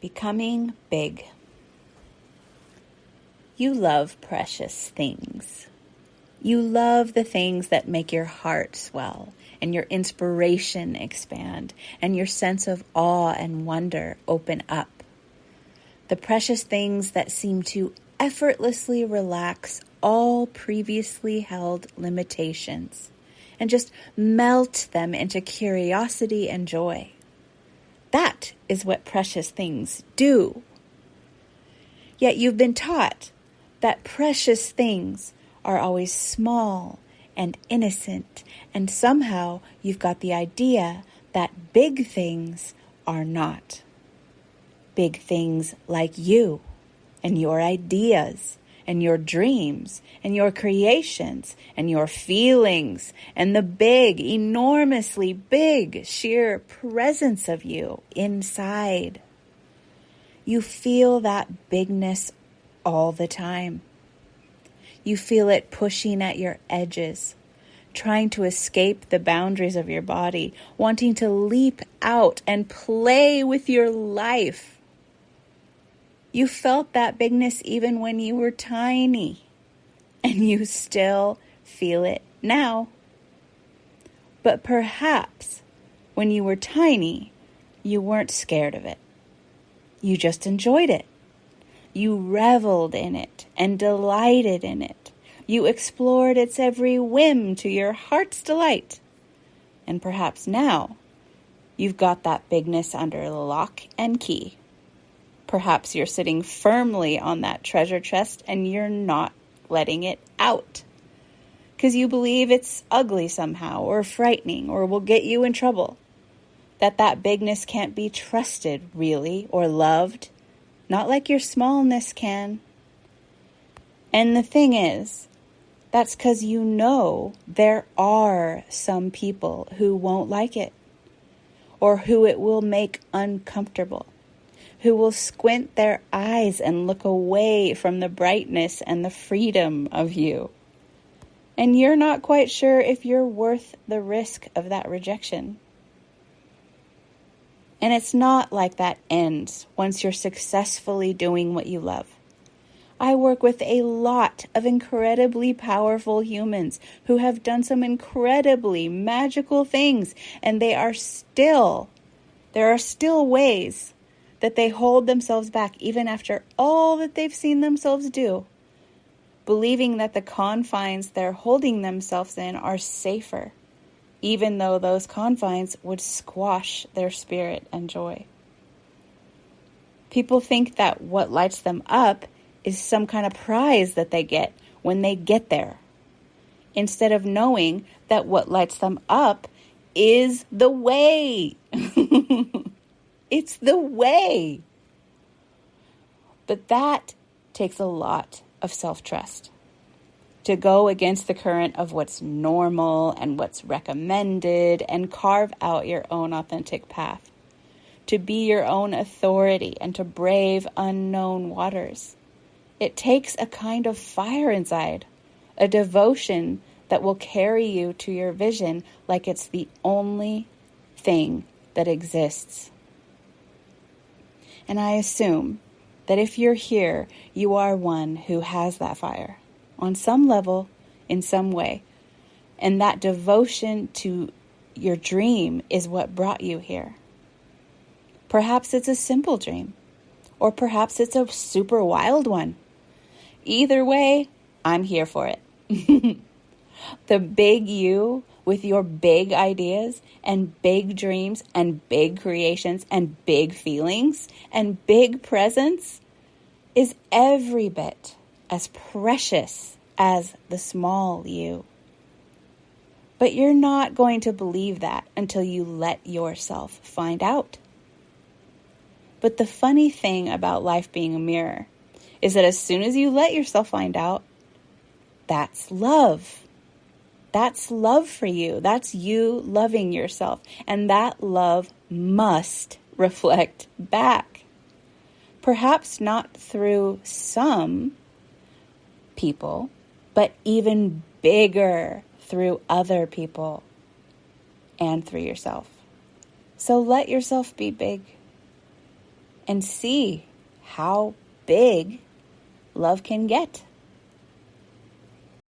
Becoming big. You love precious things. You love the things that make your heart swell and your inspiration expand and your sense of awe and wonder open up. The precious things that seem to effortlessly relax all previously held limitations and just melt them into curiosity and joy. That is what precious things do. Yet you've been taught that precious things are always small and innocent, and somehow you've got the idea that big things are not. Big things like you and your ideas and your dreams and your creations and your feelings and the big, enormously big, sheer presence of you inside. You feel that bigness all the time. You feel it pushing at your edges, trying to escape the boundaries of your body, wanting to leap out and play with your life. You felt that bigness even when you were tiny, and you still feel it now. But perhaps when you were tiny, you weren't scared of it. You just enjoyed it. You reveled in it and delighted in it. You explored its every whim to your heart's delight. And perhaps now you've got that bigness under lock and key. Perhaps you're sitting firmly on that treasure chest and you're not letting it out because you believe it's ugly somehow or frightening or will get you in trouble. That bigness can't be trusted really or loved, not like your smallness can. And the thing is, that's because you know there are some people who won't like it or who it will make uncomfortable, who will squint their eyes and look away from the brightness and the freedom of you. And you're not quite sure if you're worth the risk of that rejection. And it's not like that ends once you're successfully doing what you love. I work with a lot of incredibly powerful humans who have done some incredibly magical things, and there are still ways that they hold themselves back even after all that they've seen themselves do, believing that the confines they're holding themselves in are safer, even though those confines would squash their spirit and joy. People think that what lights them up is some kind of prize that they get when they get there, instead of knowing that what lights them up is the way. It's the way. But that takes a lot of self-trust to go against the current of what's normal and what's recommended and carve out your own authentic path, to be your own authority and to brave unknown waters. It takes a kind of fire inside, a devotion that will carry you to your vision like it's the only thing that exists. And I assume that if you're here, you are one who has that fire on some level, in some way. And that devotion to your dream is what brought you here. Perhaps it's a simple dream, or perhaps it's a super wild one. Either way, I'm here for it. The big you with your big ideas and big dreams and big creations and big feelings and big presence is every bit as precious as the small you. But you're not going to believe that until you let yourself find out. But the funny thing about life being a mirror is that as soon as you let yourself find out, that's love. That's love for you. That's you loving yourself. And that love must reflect back. Perhaps not through some people, but even bigger through other people and through yourself. So let yourself be big and see how big love can get.